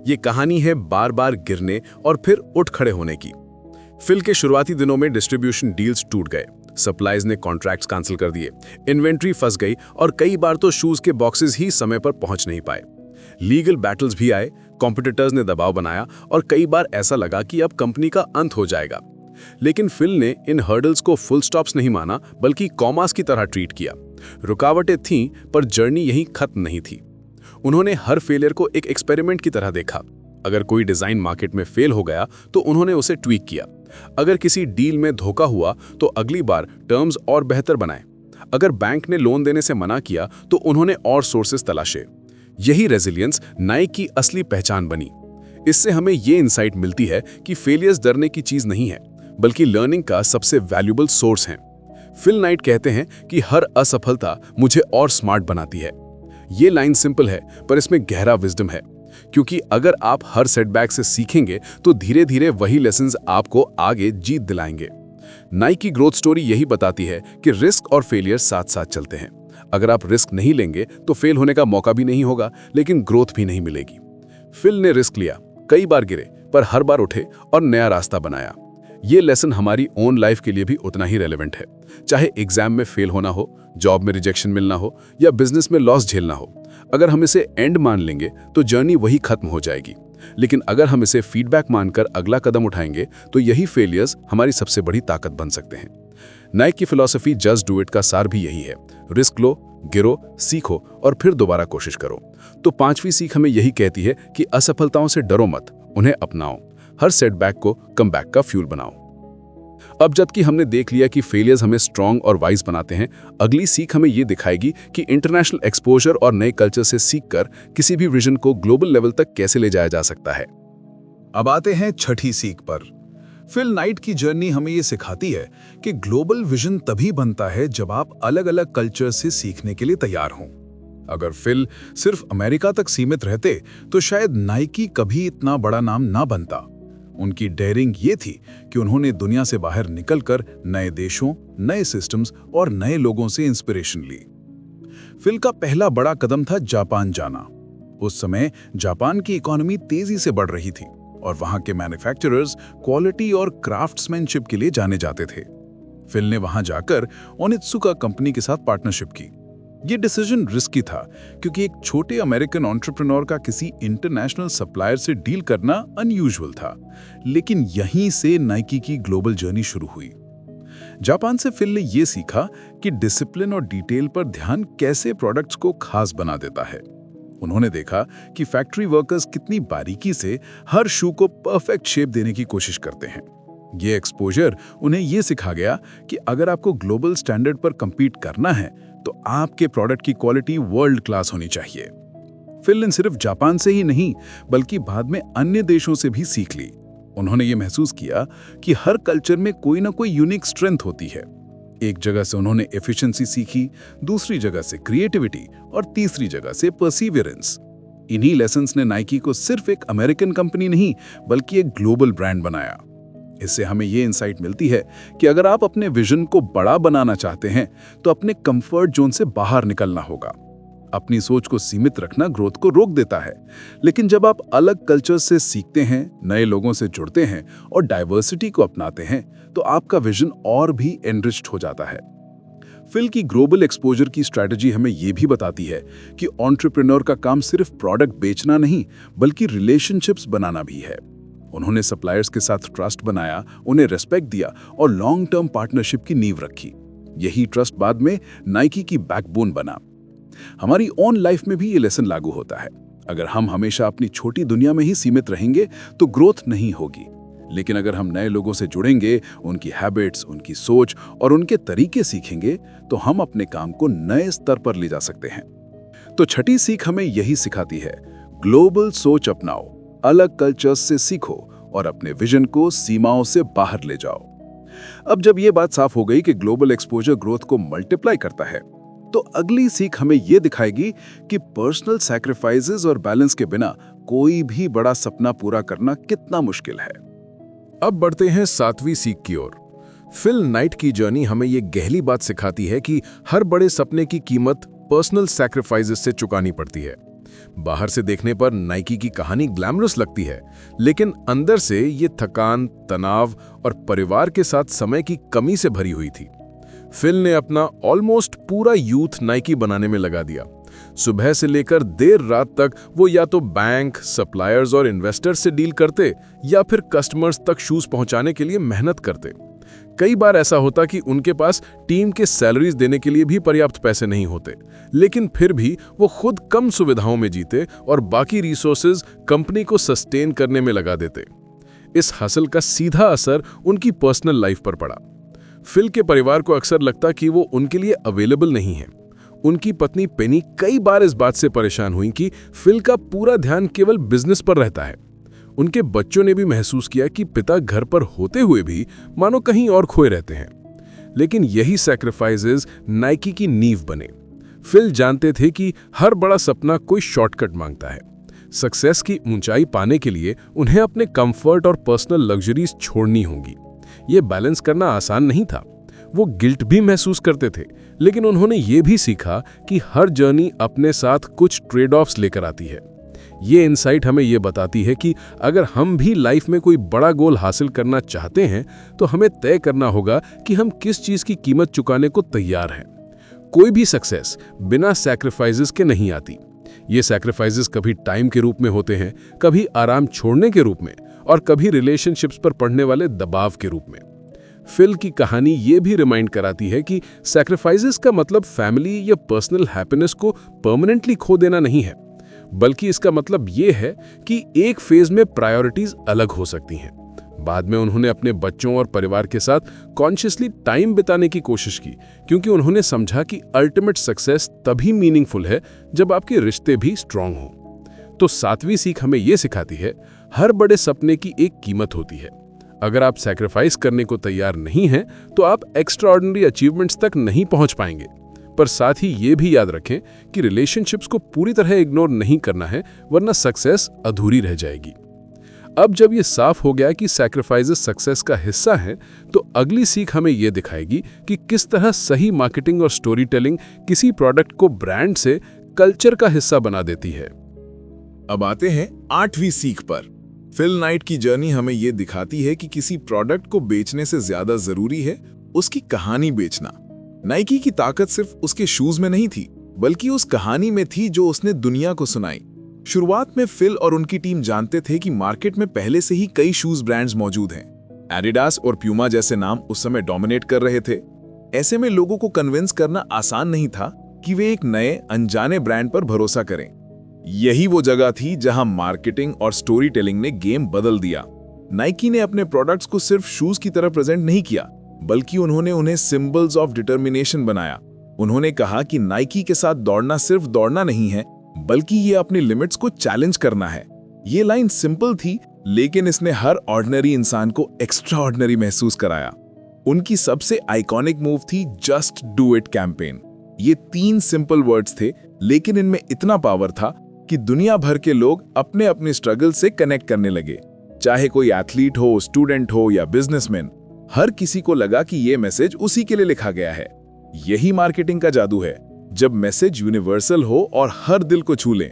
ये कहानी है बार बार गिरने और फिर उठ खड़े होने की। फिल के शुरुआती दिनों में डिस्ट्रीब्यूशन डील्स टूट गए, सप्लाईज ने कॉन्ट्रैक्ट्स कैंसिल कर दिए, इन्वेंट्री फंस गई और कई बार तो शूज के बॉक्सेस ही समय पर पहुंच नहीं पाए। लीगल बैटल्स भी आए, कॉम्पिटिटर्स ने दबाव बनाया और कई बार ऐसा लगा कि अब कंपनी का अंत हो जाएगा। लेकिन फिल ने इन हर्डल्स को फुल स्टॉप्स नहीं माना, बल्कि कॉमास की तरह ट्रीट किया। रुकावटें थीं, पर जर्नी यहीं खत्म नहीं थी। उन्होंने हर फेलियर को एक एक्सपेरिमेंट की तरह देखा। अगर कोई डिजाइन मार्केट में फेल हो गया तो उन्होंने उसे ट्वीक किया। अगर किसी डील में धोखा हुआ तो अगली बार टर्म्स और बेहतर बनाए। अगर बैंक ने लोन देने से मना किया तो उन्होंने और सोर्सेस तलाशे। यही रेजिलियंस नाइक की असली पहचान बनी। इससे हमें ये इंसाइट मिलती है कि फेलियर्स डरने की चीज नहीं है, बल्कि लर्निंग का सबसे वैल्यूबल सोर्स है। फिल नाइट कहते हैं कि हर असफलता मुझे और स्मार्ट बनाती है। ये लाइन सिंपल है, पर इसमें गहरा विजडम है। क्योंकि अगर आप हर सेटबैक से सीखेंगे तो धीरे धीरे वही लेसन्स आपको आगे जीत दिलाएंगे। नाइक की ग्रोथ स्टोरी यही बताती है कि रिस्क और फेलियर साथ साथ चलते हैं। अगर आप रिस्क नहीं लेंगे तो फेल होने का मौका भी नहीं होगा, लेकिन ग्रोथ भी नहीं मिलेगी। फिल ने रिस्क लिया, कई बार गिरे, पर हर बार उठे और नया रास्ता बनाया। ये लेसन हमारी ओन लाइफ के लिए भी उतना ही रेलेवेंट है। चाहे एग्जाम में फेल होना हो, जॉब में रिजेक्शन मिलना हो या बिजनेस में लॉस झेलना हो, अगर हम इसे एंड मान लेंगे तो जर्नी वही खत्म हो जाएगी। लेकिन अगर हम इसे फीडबैक मानकर अगला कदम उठाएंगे तो यही फेलियर्स हमारी सबसे बड़ी ताकत बन सकते हैं। नाइक की फिलॉसफी जस्ट डू इट का सार भी यही है। रिस्क लो, गिरो, सीखो और फिर दोबारा कोशिश करो। तो 5वीं सीख हमें यही कहती है कि असफलताओं से डरो मत, उन्हें अपनाओ। हर सेटबैक को कमबैक का फ्यूल बनाओ। अब जबकि हमने देख लिया कि फेलियर्स हमें स्ट्रांग और वाइज बनाते हैं, अगली सीख हमें ये दिखाएगी कि इंटरनेशनल एक्सपोजर और नए कल्चर से सीखकर किसी भी विजन को ग्लोबल लेवल तक कैसे ले जाया जा सकता है। अब आते हैं छठी सीख पर। फिल नाइट की जर्नी हमें ये सिखाती है कि ग्लोबल विजन तभी बनता है जब आप अलग-अलग कल्चर से सीखने के लिए तैयार हों। अगर फिल सिर्फ अमेरिका तक सीमित रहते तो शायद नाइकी कभी इतना बड़ा नाम ना बनता। उनकी डेयरिंग ये थी कि उन्होंने दुनिया से बाहर निकलकर नए देशों, नए सिस्टम्स और नए लोगों से इंस्पिरेशन ली। फिल का पहला बड़ा कदम था जापान जाना। उस समय जापान की इकोनॉमी तेजी से बढ़ रही थी और वहां के मैन्युफैक्चरर्स क्वालिटी और क्राफ्ट्समैनशिप के लिए जाने जाते थे। फिल ने वहां जाकर ओनित्सुका कंपनी के साथ पार्टनरशिप की। ये डिसीजन रिस्की था क्योंकि एक छोटे अमेरिकन एंटरप्रेन्योर का किसी इंटरनेशनल सप्लायर से डील करना अनयूजुअल था, लेकिन यहीं से नाइकी की ग्लोबल जर्नी शुरू हुई। जापान से फिल ने यह सीखा कि डिसिप्लिन और डिटेल पर ध्यान कैसे प्रोडक्ट्स को खास बना देता है। उन्होंने देखा कि फैक्ट्री वर्कर्स कितनी बारीकी से हर शू को परफेक्ट शेप देने की कोशिश करते हैं। ये एक्सपोजर उन्हें यह सिखा गया कि अगर आपको ग्लोबल स्टैंडर्ड पर compete करना है तो आपके प्रोडक्ट की क्वालिटी वर्ल्ड क्लास होनी चाहिए। फिल ने सिर्फ जापान से ही नहीं बल्कि बाद में अन्य देशों से भी सीख ली। उन्होंने ये महसूस किया कि हर कल्चर में कोई ना कोई यूनिक स्ट्रेंथ होती है। एक जगह से उन्होंने एफिशिएंसी सीखी, दूसरी जगह से क्रिएटिविटी और तीसरी जगह से परसीवियरेंस। इन्हीं लेसन्स ने नाइकी को सिर्फ एक अमेरिकन कंपनी नहीं बल्कि एक ग्लोबल ब्रांड बनाया। इससे हमें ये इंसाइट मिलती है कि अगर आप अपने विजन को बड़ा बनाना चाहते हैं तो अपने कंफर्ट जोन से बाहर निकलना होगा। अपनी सोच को सीमित रखना ग्रोथ को रोक देता है, लेकिन जब आप अलग कल्चर से सीखते हैं, नए लोगों से जुड़ते हैं और डाइवर्सिटी को अपनाते हैं तो आपका विजन और भी एनरिच्ड हो जाता है। फिल की ग्लोबल एक्सपोजर की स्ट्रैटेजी हमें यह भी बताती है कि एंटरप्रेन्योर का काम सिर्फ प्रोडक्ट बेचना नहीं बल्कि रिलेशनशिप्स बनाना भी है। उन्होंने सप्लायर्स के साथ ट्रस्ट बनाया, उन्हें रिस्पेक्ट दिया और लॉन्ग टर्म पार्टनरशिप की नींव रखी। यही ट्रस्ट बाद में नाइकी की बैकबोन बना। हमारी ऑन लाइफ में भी ये लेसन लागू होता है। अगर हम हमेशा अपनी छोटी दुनिया में ही सीमित रहेंगे तो ग्रोथ नहीं होगी, लेकिन अगर हम नए लोगों से जुड़ेंगे, उनकी हैबिट्स, उनकी सोच और उनके तरीके सीखेंगे तो हम अपने काम को नए स्तर पर ले जा सकते हैं। तो छठी सीख हमें यही सिखाती है, ग्लोबल सोच अपनाओ, अलग कल्चर्स से सीखो और अपने विजन को सीमाओं से बाहर ले जाओ। अब जब यह बात साफ हो गई कि ग्लोबल एक्सपोजर ग्रोथ को मल्टीप्लाई करता है, तो अगली सीख हमें यह दिखाएगी कि पर्सनल सैक्रिफाइसेस और बैलेंस के बिना कोई भी बड़ा सपना पूरा करना कितना मुश्किल है। अब बढ़ते हैं 7वीं सीख की ओर। फिल नाइट की जर्नी हमें यह गहरी बात सिखाती है कि हर बड़े सपने की कीमत पर्सनल सैक्रिफाइसेस से चुकानी पड़ती है। बाहर से देखने पर नाइकी की कहानी ग्लैमरस लगती है, लेकिन अंदर से ये थकान, तनाव और परिवार के साथ समय की कमी से भरी हुई थी। फिल ने अपना ऑलमोस्ट पूरा यूथ नाइकी बनाने में लगा दिया। सुबह से लेकर देर रात तक वो या तो बैंक, सप्लायर्स और इन्वेस्टर्स से डील करते या फिर कस्टमर्स तक शूज पहुंचाने के लिए मेहनत करते। कई बार ऐसा होता कि उनके पास टीम के सैलरीज देने के लिए भी पर्याप्त पैसे नहीं होते, लेकिन फिर भी वो खुद कम सुविधाओं में जीते और बाकी रिसोर्सेज कंपनी को सस्टेन करने में लगा देते। इस हसल का सीधा असर उनकी पर्सनल लाइफ पर पड़ा। फिल के परिवार को अक्सर लगता कि वो उनके लिए अवेलेबल नहीं है। उनकी पत्नी पेनी कई बार इस बात से परेशान हुई कि फिल का पूरा ध्यान केवल बिजनेस पर रहता है। उनके बच्चों ने भी महसूस किया कि पिता घर पर होते हुए भी मानो कहीं और खोए रहते हैं। लेकिन यही सैक्रिफाइसेस नाइकी की नींव बने। फिल जानते थे कि हर बड़ा सपना कोई शॉर्टकट मांगता है। सक्सेस की ऊंचाई पाने के लिए उन्हें अपने कंफर्ट और पर्सनल लग्जरीज छोड़नी होंगी। ये बैलेंस करना आसान नहीं था। वो गिल्ट भी महसूस करते थे, लेकिन उन्होंने ये भी सीखा कि हर जर्नी अपने साथ कुछ ट्रेड ऑफ्स लेकर आती है। ये इनसाइट हमें ये बताती है कि अगर हम भी लाइफ में कोई बड़ा गोल हासिल करना चाहते हैं तो हमें तय करना होगा कि हम किस चीज की कीमत चुकाने को तैयार हैं। कोई भी सक्सेस बिना सैक्रिफाइसेस के नहीं आती। ये सैक्रिफाइसेस कभी टाइम के रूप में होते हैं, कभी आराम छोड़ने के रूप में, और कभी रिलेशनशिप्स पर पड़ने वाले दबाव के रूप में। फिल की कहानी ये भी रिमाइंड कराती है कि सैक्रिफाइसेस का मतलब फैमिली या पर्सनल हैप्पीनेस को परमानेंटली खो देना नहीं है, बल्कि इसका मतलब ये है कि एक फेज में प्रायोरिटीज अलग हो सकती हैं। बाद में उन्होंने अपने बच्चों और परिवार के साथ कॉन्शियसली टाइम बिताने की कोशिश की, क्योंकि उन्होंने समझा कि अल्टीमेट सक्सेस तभी मीनिंगफुल है जब आपके रिश्ते भी स्ट्रांग हों। तो 7वीं सीख हमें यह सिखाती है, हर बड़े सपने की एक कीमत होती है। अगर आप सैक्रिफाइस करने को तैयार नहीं हैं, तो आप एक्स्ट्राऑर्डिनरी अचीवमेंट्स तक नहीं पहुंच पाएंगे। पर साथ ही ये भी याद रखें कि रिलेशनशिप्स को पूरी तरह इग्नोर नहीं करना है, वरना सक्सेस अधूरी रह जाएगी। अब जब ये साफ हो गया कि सैक्रिफाइसेस सक्सेस का हिस्सा हैं, तो अगली सीख हमें ये दिखाएगी कि किस तरह सही मार्केटिंग और स्टोरी टेलिंग किसी प्रोडक्ट को ब्रांड से कल्चर का हिस्सा बना देती है। अब आते हैं 8वीं सीख पर। फिल नाइट की जर्नी हमें ये दिखाती है कि किसी प्रोडक्ट को बेचने से ज्यादा जरूरी है उसकी कहानी बेचना। नाइकी की ताकत सिर्फ उसके शूज में नहीं थी, बल्कि उस कहानी में थी जो उसने दुनिया को सुनाई। शुरुआत में फिल और उनकी टीम जानते थे कि मार्केट में पहले से ही कई शूज ब्रांड्स मौजूद हैं। एडिडास और प्यूमा जैसे नाम उस समय डोमिनेट कर रहे थे। ऐसे में लोगों को कन्विंस करना आसान नहीं था कि वे एक नए अनजाने ब्रांड पर भरोसा करें। यही वो जगह थी जहां मार्केटिंग और स्टोरी टेलिंग ने गेम बदल दिया। नाइकी ने अपने प्रोडक्ट्स को सिर्फ शूज की तरह प्रेजेंट नहीं किया, बल्कि उन्होंने उन्हें सिंबल्स ऑफ डिटर्मिनेशन बनाया। उन्होंने कहा कि नाइकी के साथ दौड़ना सिर्फ दौड़ना नहीं है, बल्कि ये अपनी लिमिट्स को चैलेंज करना है। ये लाइन सिंपल थी, लेकिन इसने हर ऑर्डिनरी इंसान को एक्स्ट्रा ऑर्डिनरी महसूस कराया। उनकी सबसे आइकॉनिक मूव थी जस्ट डू इट कैंपेन। ये 3 सिंपल वर्ड्स थे, लेकिन इनमें इतना पावर था कि दुनिया भर के लोग अपने अपने स्ट्रगल से कनेक्ट करने लगे। चाहे कोई एथलीट हो, स्टूडेंट हो या बिजनेसमैन, हर किसी को लगा कि ये मैसेज उसी के लिए लिखा गया है। यही मार्केटिंग का जादू है, जब मैसेज यूनिवर्सल हो और हर दिल को छू ले।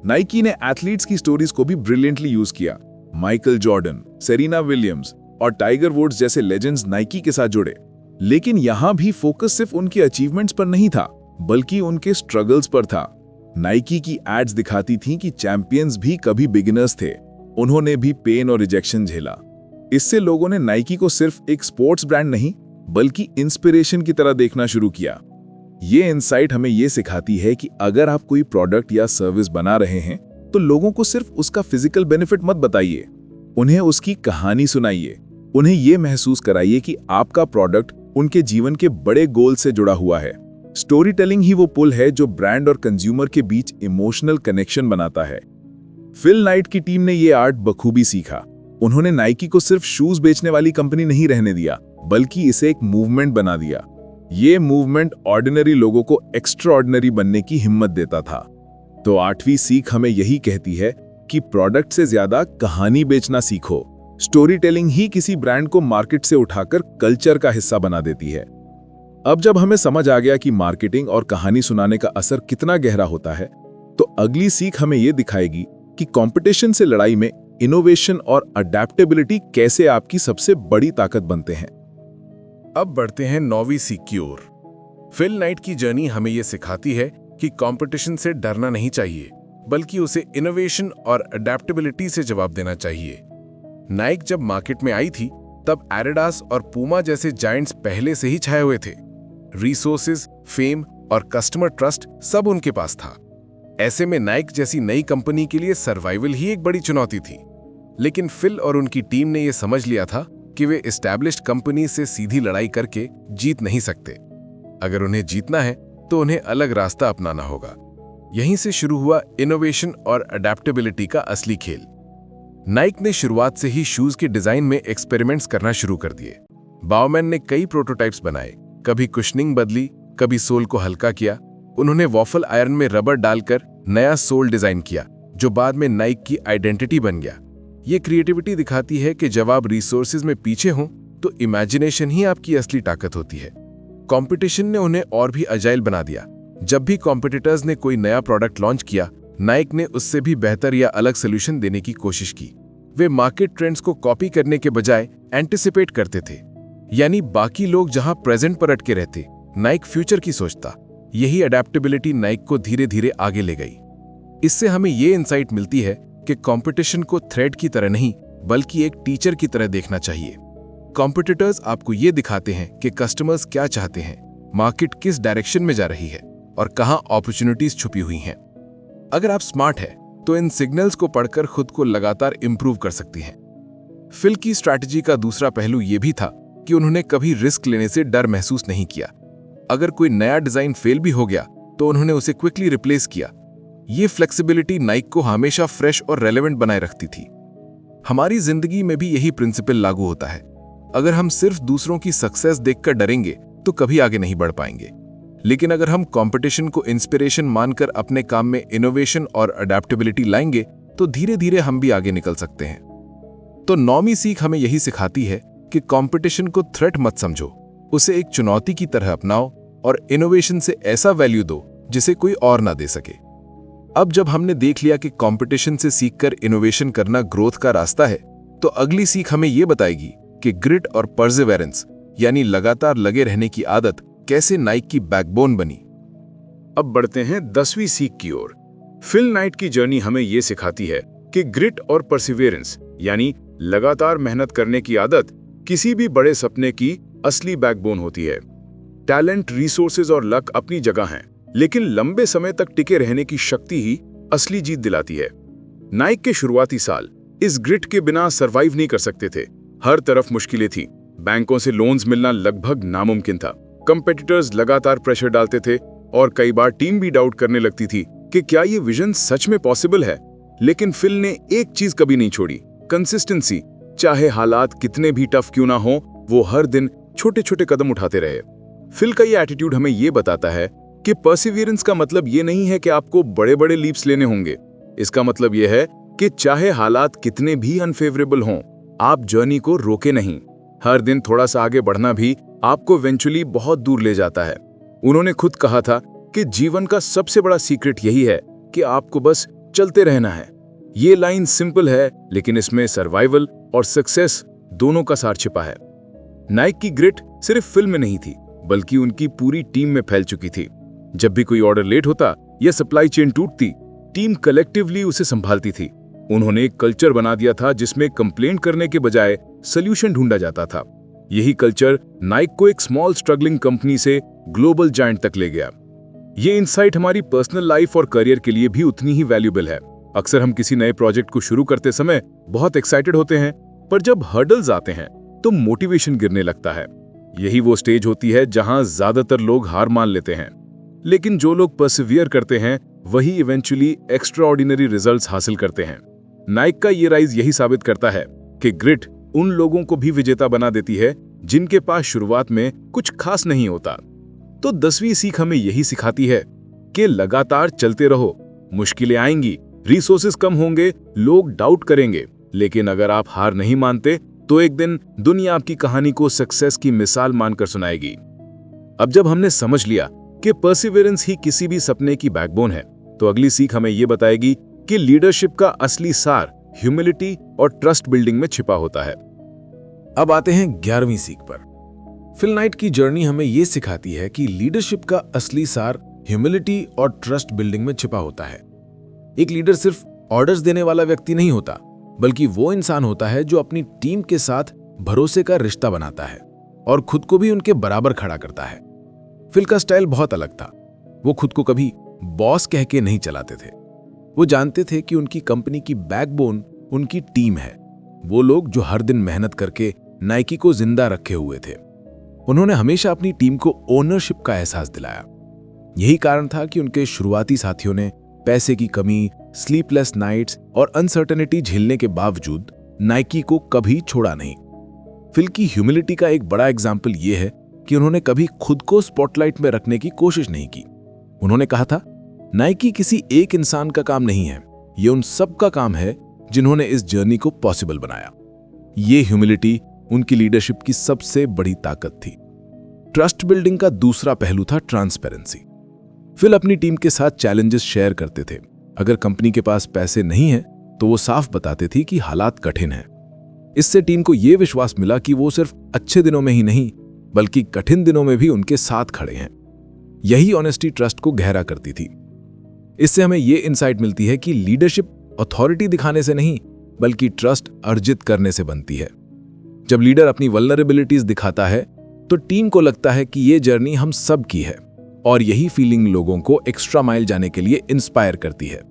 नाइकी ने एथलीट्स की स्टोरीज को भी ब्रिलियंटली यूज किया। माइकल जॉर्डन, सेरेना विलियम्स और टाइगर वुड्स जैसे लेजेंड्स नाइकी के साथ जुड़े। लेकिन यहां भी फोकस सिर्फ उनके अचीवमेंट्स पर नहीं था, बल्कि उनके स्ट्रगल्स पर था। नाइकी की एड्स दिखाती थी कि चैंपियंस भी कभी बिगिनर्स थे। उन्होंने भी पेन और रिजेक्शन झेला। इससे लोगों ने नाइकी को सिर्फ एक स्पोर्ट्स ब्रांड नहीं, बल्कि इंस्पिरेशन की तरह देखना शुरू किया। ये इनसाइट हमें ये सिखाती है कि अगर आप कोई प्रोडक्ट या सर्विस बना रहे हैं, तो लोगों को सिर्फ उसका फिजिकल बेनिफिट मत बताइए, उन्हें उसकी कहानी सुनाइए। उन्हें ये महसूस कराइए कि आपका प्रोडक्ट उनके जीवन के बड़े गोल से जुड़ा हुआ है। स्टोरी टेलिंग ही वो पुल है जो ब्रांड और कंज्यूमर के बीच इमोशनल कनेक्शन बनाता है। फिल नाइट की टीम ने ये आर्ट बखूबी सीखा। उन्होंने नाइकी को सिर्फ शूज बेचने वाली कंपनी नहीं रहने दिया, बल्कि इसे एक मूवमेंट बना दिया। ये मूवमेंट ऑर्डिनरी लोगों को एक्स्ट्राऑर्डिनरी बनने की हिम्मत देता था। तो 8वीं सीख हमें यही कहती है कि प्रोडक्ट से ज्यादा कहानी बेचना सीखो। स्टोरी टेलिंग ही किसी ब्रांड को मार्केट से उठाकर कल्चर का हिस्सा बना देती है। अब जब हमें समझ आ गया कि मार्केटिंग और कहानी सुनाने का असर कितना गहरा होता है, तो अगली सीख हमें यह दिखाएगी कि कंपटीशन से लड़ाई में इनोवेशन और अडैप्टेबिलिटी कैसे आपकी सबसे बड़ी ताकत बनते हैं। अब बढ़ते हैं 9वीं सीख की ओर। फिल नाइट की जर्नी हमें यह सिखाती है कि कंपटीशन से डरना नहीं चाहिए, बल्कि उसे इनोवेशन और अडैप्टेबिलिटी से जवाब देना चाहिए। नाइक जब मार्केट में आई थी, तब एडिडास और पूमा जैसे जायंट्स पहले से ही छाए हुए थे। रिसोर्सेज, फेम और कस्टमर ट्रस्ट सब उनके पास था। ऐसे में नाइक जैसी नई कंपनी के लिए सर्वाइवल ही एक बड़ी चुनौती थी। लेकिन फिल और उनकी टीम ने यह समझ लिया था कि वे एस्टैब्लिश्ड कंपनी से सीधी लड़ाई करके जीत नहीं सकते। अगर उन्हें जीतना है तो उन्हें अलग रास्ता अपनाना होगा। यहीं से शुरू हुआ इनोवेशन और अडैप्टेबिलिटी का असली खेल। नाइक ने शुरुआत से ही शूज के डिजाइन में एक्सपेरिमेंट्स करना शुरू कर दिए। बाउमैन ने कई प्रोटोटाइप्स बनाए, कभी कुशनिंग बदली, कभी सोल को हल्का किया। उन्होंने वॉफल आयरन में रबर डालकर नया सोल डिजाइन किया, जो बाद में नाइक की आइडेंटिटी बन गया। ये क्रिएटिविटी दिखाती है कि जब आप रिसोर्सेज में पीछे हों तो इमेजिनेशन ही आपकी असली ताकत होती है। कंपटीशन ने उन्हें और भी अजाइल बना दिया। जब भी कॉम्पिटिटर्स ने कोई नया प्रोडक्ट लॉन्च किया, नाइक ने उससे भी बेहतर या अलग सोल्यूशन देने की कोशिश की। वे मार्केट ट्रेंड्स को कॉपी करने के बजाय एंटिसिपेट करते थे, यानी बाकी लोग जहां प्रेजेंट पर अटके रहते, नाइक फ्यूचर की सोचता। यही अडेप्टेबिलिटी नाइक को धीरे धीरे आगे ले गई। इससे हमें ये इंसाइट मिलती है कि कंपटीशन को थ्रेट की तरह नहीं बल्कि एक टीचर की तरह देखना चाहिए। कॉम्पिटिटर्स आपको ये दिखाते हैं कि कस्टमर्स क्या चाहते हैं, मार्केट किस डायरेक्शन में जा रही है और कहां अपॉर्चुनिटीज छुपी हुई हैं। अगर आप स्मार्ट हैं तो इन सिग्नल्स को पढ़कर खुद को लगातार इंप्रूव कर सकती हैं। फिल की स्ट्रैटेजी का दूसरा पहलू यह भी था कि उन्होंने कभी रिस्क लेने से डर महसूस नहीं किया। अगर कोई नया डिजाइन फेल भी हो गया तो उन्होंने उसे क्विकली रिप्लेस किया। ये फ्लेक्सिबिलिटी नाइक को हमेशा फ्रेश और रेलेवेंट बनाए रखती थी। हमारी जिंदगी में भी यही प्रिंसिपल लागू होता है। अगर हम सिर्फ दूसरों की सक्सेस देखकर डरेंगे तो कभी आगे नहीं बढ़ पाएंगे, लेकिन अगर हम कंपटीशन को इंस्पिरेशन मानकर अपने काम में इनोवेशन और अडेप्टेबिलिटी लाएंगे तो धीरे धीरे हम भी आगे निकल सकते हैं। तो 9वीं सीख हमें यही सिखाती है कि कंपटीशन को थ्रेट मत समझो, उसे एक चुनौती की तरह अपनाओ और इनोवेशन से ऐसा वैल्यू दो जिसे कोई और ना दे सके। अब जब हमने देख लिया कि कंपटीशन से सीखकर इनोवेशन करना ग्रोथ का रास्ता है, तो अगली सीख हमें यह बताएगी कि ग्रिट और परसिवेरेंस यानी लगातार लगे रहने की आदत कैसे नाइक की बैकबोन बनी। अब बढ़ते हैं 10वीं सीख की ओर। फिल नाइट की जर्नी हमें यह सिखाती है कि ग्रिट और परसिवेरेंस यानी लगातार मेहनत करने की आदत किसी भी बड़े सपने की असली बैकबोन होती है। टैलेंट, रिसोर्सेज और लक अपनी जगह हैं, लेकिन लंबे समय तक टिके रहने की शक्ति ही असली जीत दिलाती है। नाइक के शुरुआती साल इस ग्रिट के बिना सरवाइव नहीं कर सकते थे। हर तरफ मुश्किलें थी, बैंकों से लोन्स मिलना लगभग नामुमकिन था, कंपेटिटर्स लगातार प्रेशर डालते थे और कई बार टीम भी डाउट करने लगती थी कि क्या ये विजन सच में पॉसिबल है। लेकिन फिल ने एक चीज कभी नहीं छोड़ी, कंसिस्टेंसी। चाहे हालात कितने भी टफ क्यों ना हो, वो हर दिन छोटे छोटे कदम उठाते रहे। फिल का ये एटीट्यूड हमें ये बताता है कि परसिवियरेंस का मतलब ये नहीं है कि आपको बड़े बड़े लीप्स लेने होंगे। इसका मतलब ये है कि चाहे हालात कितने भी अनफेवरेबल हों, आप जर्नी को रोके नहीं। हर दिन थोड़ा सा आगे बढ़ना भी आपको इवेंचुअली बहुत दूर ले जाता है। उन्होंने खुद कहा था कि जीवन का सबसे बड़ा सीक्रेट यही है कि आपको बस चलते रहना है। ये लाइन सिंपल है, लेकिन इसमें सर्वाइवल और सक्सेस दोनों का सार छिपा है। नाइक की ग्रिट सिर्फ फिल्म में नहीं थी, बल्कि उनकी पूरी टीम में फैल चुकी थी। जब भी कोई ऑर्डर लेट होता या सप्लाई चेन टूटती, टीम कलेक्टिवली उसे संभालती थी। उन्होंने एक कल्चर बना दिया था जिसमें कंप्लेंट करने के बजाय सॉल्यूशन ढूंढा जाता था। यही कल्चर नाइक को एक स्मॉल स्ट्रगलिंग कंपनी से ग्लोबल जायंट तक ले गया। ये इंसाइट हमारी पर्सनल लाइफ और करियर के लिए भी उतनी ही वैल्यूएबल है। अक्सर हम किसी नए प्रोजेक्ट को शुरू करते समय बहुत एक्साइटेड होते हैं, पर जब हर्डल्स आते हैं तो मोटिवेशन गिरने लगता है। यही वो स्टेज होती है जहां ज्यादातर लोग हार मान लेते हैं, लेकिन जो लोग परसिवियर करते हैं वही इवेंचुअली एक्स्ट्राऑर्डिनरी रिजल्ट्स हासिल करते हैं। नाइक का ये राइज यही साबित करता है कि ग्रिट उन लोगों को भी विजेता बना देती है जिनके पास शुरुआत में कुछ खास नहीं होता। तो 10वीं सीख हमें यही सिखाती है कि लगातार चलते रहो। मुश्किलें आएंगी, रिसोर्सेज कम होंगे, लोग डाउट करेंगे, लेकिन अगर आप हार नहीं मानते तो एक दिन दुनिया आपकी कहानी को सक्सेस की मिसाल मानकर सुनाएगी। अब जब हमने समझ लिया कि परसिवियरेंस ही किसी भी सपने की बैकबोन है, तो अगली सीख हमें यह बताएगी कि लीडरशिप का असली सार ह्यूमिलिटी और ट्रस्ट बिल्डिंग में छिपा होता है। अब आते हैं 11वीं सीख पर। फिल नाइट की जर्नी हमें यह सिखाती है कि लीडरशिप का असली सार ह्यूमिलिटी और ट्रस्ट बिल्डिंग में छिपा होता है। एक लीडर सिर्फ ऑर्डर्स देने वाला व्यक्ति नहीं होता, बल्कि वो इंसान होता है जो अपनी टीम के साथ भरोसे का रिश्ता बनाता है और खुद को भी उनके बराबर खड़ा करता है। फिल का स्टाइल बहुत अलग था। वो खुद को कभी बॉस कह के नहीं चलाते थे। वो जानते थे कि उनकी कंपनी की बैकबोन उनकी टीम है, वो लोग जो हर दिन मेहनत करके नाइकी को जिंदा रखे हुए थे। उन्होंने हमेशा अपनी टीम को ओनरशिप का एहसास दिलाया। यही कारण था कि उनके शुरुआती साथियों ने पैसे की कमी, स्लीपलेस नाइट्स और अनसर्टेनिटी झेलने के बावजूद नाइकी को कभी छोड़ा नहीं। फिल की ह्यूमिलिटी का एक बड़ा एग्जाम्पल यह है कि उन्होंने कभी खुद को स्पॉटलाइट में रखने की कोशिश नहीं की। उन्होंने कहा था, नाइकी किसी एक इंसान का काम नहीं है, ये उन सब का काम है जिन्होंने इस जर्नी को पॉसिबल बनाया। ये ह्यूमिलिटी उनकी लीडरशिप की सबसे बड़ी ताकत थी। ट्रस्ट बिल्डिंग का दूसरा पहलू था ट्रांसपेरेंसी। फिल अपनी टीम के साथ चैलेंजेस शेयर करते थे। अगर कंपनी के पास पैसे नहीं हैं, तो वो साफ बताते थे कि हालात कठिन हैं। इससे टीम को यह विश्वास मिला कि वो सिर्फ अच्छे दिनों में ही नहीं, बल्कि कठिन दिनों में भी उनके साथ खड़े हैं। यही ऑनेस्टी ट्रस्ट को गहरा करती थी। इससे हमें यह इंसाइट मिलती है कि लीडरशिप अथॉरिटी दिखाने से नहीं, बल्कि ट्रस्ट अर्जित करने से बनती है। जब लीडर अपनी वल्नरेबिलिटीज दिखाता है, तो टीम को लगता है कि यह जर्नी हम सब की है, और यही फीलिंग लोगों को एक्स्ट्रा माइल जाने के लिए इंस्पायर करती है।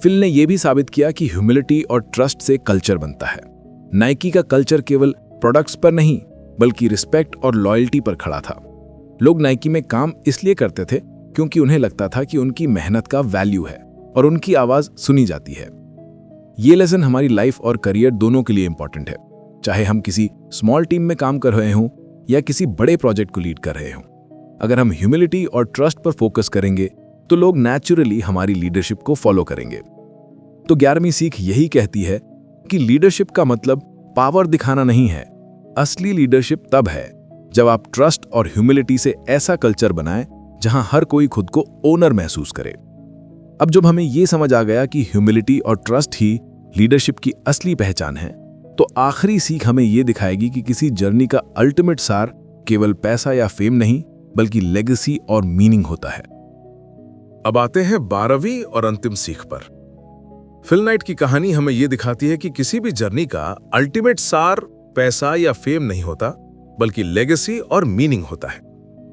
फिल ने यह भी साबित किया कि ह्यूमिलिटी और ट्रस्ट से कल्चर बनता है। नाइकी का कल्चर केवल प्रोडक्ट्स पर नहीं, बल्कि रिस्पेक्ट और लॉयल्टी पर खड़ा था। लोग नाइकी में काम इसलिए करते थे क्योंकि उन्हें लगता था कि उनकी मेहनत का वैल्यू है और उनकी आवाज सुनी जाती है। ये लेसन हमारी लाइफ और करियर दोनों के लिए इंपॉर्टेंट है, चाहे हम किसी स्मॉल टीम में काम कर रहे हों या किसी बड़े प्रोजेक्ट को लीड कर रहे हों। अगर हम ह्यूमिलिटी और ट्रस्ट पर फोकस करेंगे, तो लोग नेचुरली हमारी लीडरशिप को फॉलो करेंगे। तो 11वीं सीख यही कहती है कि लीडरशिप का मतलब पावर दिखाना नहीं है। असली लीडरशिप तब है जब आप ट्रस्ट और ह्यूमिलिटी से ऐसा कल्चर बनाएं जहां हर कोई खुद को ओनर महसूस करे। अब जब हमें यह समझ आ गया कि ह्यूमिलिटी और ट्रस्ट ही लीडरशिप की असली पहचान है, तो आखिरी सीख हमें यह दिखाएगी कि किसी जर्नी का अल्टीमेट सार केवल पैसा या फेम नहीं, बल्कि लेगेसी और मीनिंग होता है। अब आते हैं 12वीं और अंतिम सीख पर। फिल नाइट की कहानी हमें यह दिखाती है कि किसी भी जर्नी का अल्टीमेट सार पैसा या फेम नहीं होता, बल्कि लेगेसी और मीनिंग होता है।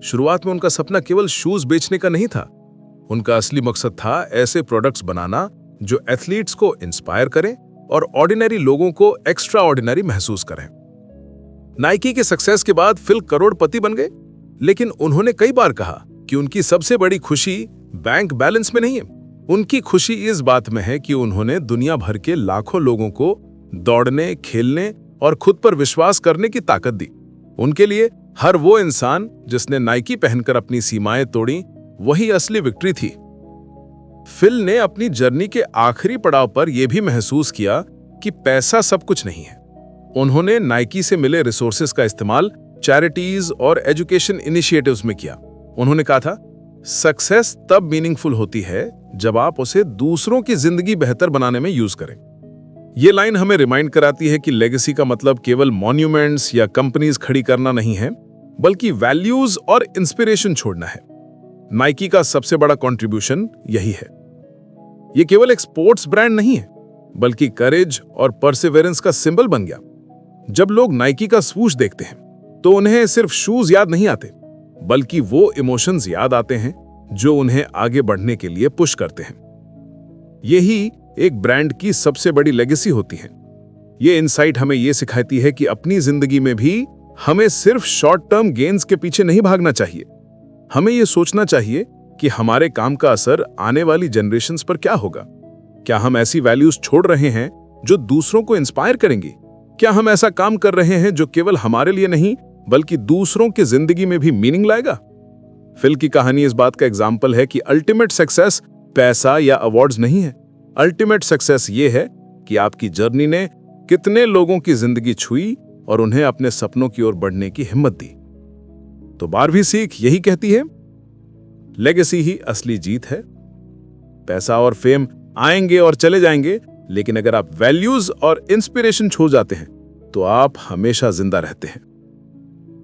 शुरुआत में उनका सपना केवल शूज बेचने का नहीं था। उनका असली मकसद था ऐसे प्रोडक्ट्स बनाना जो एथलीट्स को इंस्पायर करें और ऑर्डिनरी लोगों को एक्स्ट्रा ऑर्डिनरी महसूस करें। नाइकी के सक्सेस के बाद फिल करोड़पति बन गए, लेकिन उन्होंने कई बार कहा कि उनकी सबसे बड़ी खुशी बैंक बैलेंस में नहीं है। उनकी खुशी इस बात में है कि उन्होंने दुनिया भर के लाखों लोगों को दौड़ने, खेलने और खुद पर विश्वास करने की ताकत दी। उनके लिए हर वो इंसान जिसने नाइकी पहनकर अपनी सीमाएं तोड़ी, वही असली विक्ट्री थी। फिल ने अपनी जर्नी के आखिरी पड़ाव पर यह भी महसूस किया कि पैसा सब कुछ नहीं है। उन्होंने नाइकी से मिले रिसोर्सेज का इस्तेमाल चैरिटीज और एजुकेशन इनिशिएटिव्स में किया। उन्होंने कहा था, सक्सेस तब मीनिंगफुल होती है जब आप उसे दूसरों की जिंदगी बेहतर बनाने में यूज करें। ये लाइन हमें रिमाइंड कराती है कि लेगेसी का मतलब केवल मॉन्यूमेंट्स या कंपनीज खड़ी करना नहीं है, बल्कि वैल्यूज और इंस्पिरेशन छोड़ना है। नाइकी का सबसे बड़ा कंट्रीब्यूशन यही है। ये केवल एक स्पोर्ट्स ब्रांड नहीं है, बल्कि करेज और परसिवेरेंस का सिंबल बन गया। जब लोग नाइकी का स्वूश देखते हैं, तो उन्हें सिर्फ शूज याद नहीं आते, बल्कि वो इमोशंस याद आते हैं जो उन्हें आगे बढ़ने के लिए पुश करते हैं। यही एक ब्रांड की सबसे बड़ी लेगेसी होती है। ये इनसाइट हमें यह सिखाती है कि अपनी जिंदगी में भी हमें सिर्फ शॉर्ट टर्म गेन्स के पीछे नहीं भागना चाहिए। हमें यह सोचना चाहिए कि हमारे काम का असर आने वाली जनरेशन्स पर क्या होगा। क्या हम ऐसी वैल्यूज छोड़ रहे हैं जो दूसरों को इंस्पायर करेंगी? क्या हम ऐसा काम कर रहे हैं जो केवल हमारे लिए नहीं, बल्कि दूसरों की जिंदगी में भी मीनिंग लाएगा? फिल की कहानी इस बात का एग्जाम्पल है कि अल्टीमेट सक्सेस पैसा या अवार्ड्स नहीं है। अल्टीमेट सक्सेस ये है कि आपकी जर्नी ने कितने लोगों की जिंदगी छुई और उन्हें अपने सपनों की ओर बढ़ने की हिम्मत दी। तो 12वीं सीख यही कहती है, लेगेसी ही असली जीत है। पैसा और फेम आएंगे और चले जाएंगे, लेकिन अगर आप वैल्यूज और इंस्पिरेशन छो जाते हैं, तो आप हमेशा जिंदा रहते हैं।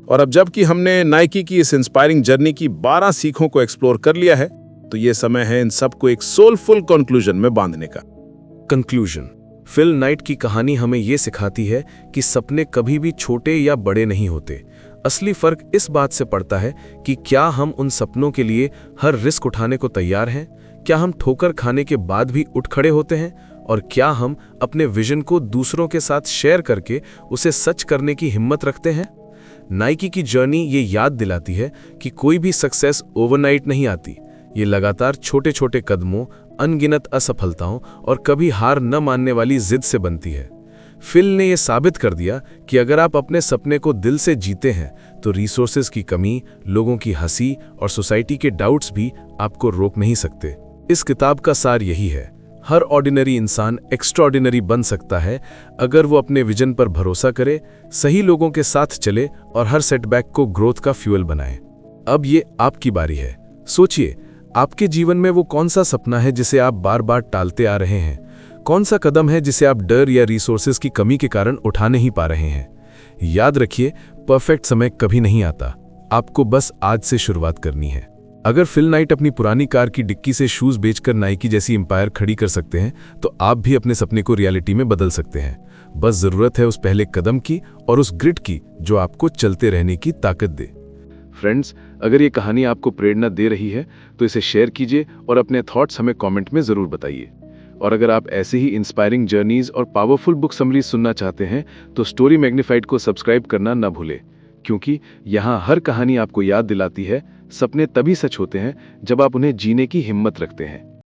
और अब जबकि हमने नाइकी की इस इंस्पायरिंग जर्नी की 12 सीखों को एक्सप्लोर कर लिया है, तो यह समय है इन सबको एक सोलफुल कंक्लूजन में बांधने का। कंक्लूजन। फिल नाइट की कहानी हमें यह सिखाती है कि सपने कभी भी छोटे या बड़े नहीं होते। असली फर्क इस बात से पड़ता है कि क्या हम उन सपनों के लिए हर रिस्क उठाने को तैयार हैं, क्या हम ठोकर खाने के बाद भी उठ खड़े होते हैं, और क्या हम अपने विजन को दूसरों के साथ शेयर करके उसे सच करने की हिम्मत रखते हैं। नाइकी की जर्नी ये याद दिलाती है कि कोई भी सक्सेस ओवरनाइट नहीं आती। ये लगातार छोटे छोटे कदमों, अनगिनत असफलताओं और कभी हार न मानने वाली जिद से बनती है। फिल ने यह साबित कर दिया कि अगर आप अपने सपने को दिल से जीते हैं, तो रिसोर्सेज की कमी, लोगों की हंसी और सोसाइटी के डाउट्स भी आपको रोक नहीं सकते। इस किताब का सार यही है, हर ऑर्डिनरी इंसान एक्स्ट्राऑर्डिनरी बन सकता है अगर वो अपने विजन पर भरोसा करे, सही लोगों के साथ चले और हर सेटबैक को ग्रोथ का फ्यूल बनाए। अब ये आपकी बारी है। सोचिए, आपके जीवन में वो कौन सा सपना है जिसे आप बार बार टालते आ रहे हैं? कौन सा कदम है जिसे आप डर या रिसोर्सेज की कमी के कारण उठा नहीं पा रहे हैं? याद रखिए, परफेक्ट समय कभी नहीं आता। आपको बस आज से शुरुआत करनी है। अगर फिल नाइट अपनी पुरानी कार की डिक्की से शूज बेचकर नाइकी जैसी एम्पायर खड़ी कर सकते हैं, तो आप भी अपने सपने को रियलिटी में बदल सकते हैं। बस जरूरत है उस पहले कदम की और उस ग्रिट की जो आपको चलते रहने की ताकत दे। फ्रेंड्स, अगर ये कहानी आपको प्रेरणा दे रही है तो इसे शेयर कीजिए और अपने थॉट्स हमें कमेंट में ज़रूर बताइए। और अगर आप ऐसे ही इंस्पायरिंग जर्नीज और पावरफुल बुक समरीज सुनना चाहते हैं तो स्टोरी मैग्नीफाइड को सब्सक्राइब करना न भूलें, क्योंकि यहाँ हर कहानी आपको याद दिलाती है, सपने तभी सच होते हैं जब आप उन्हें जीने की हिम्मत रखते हैं।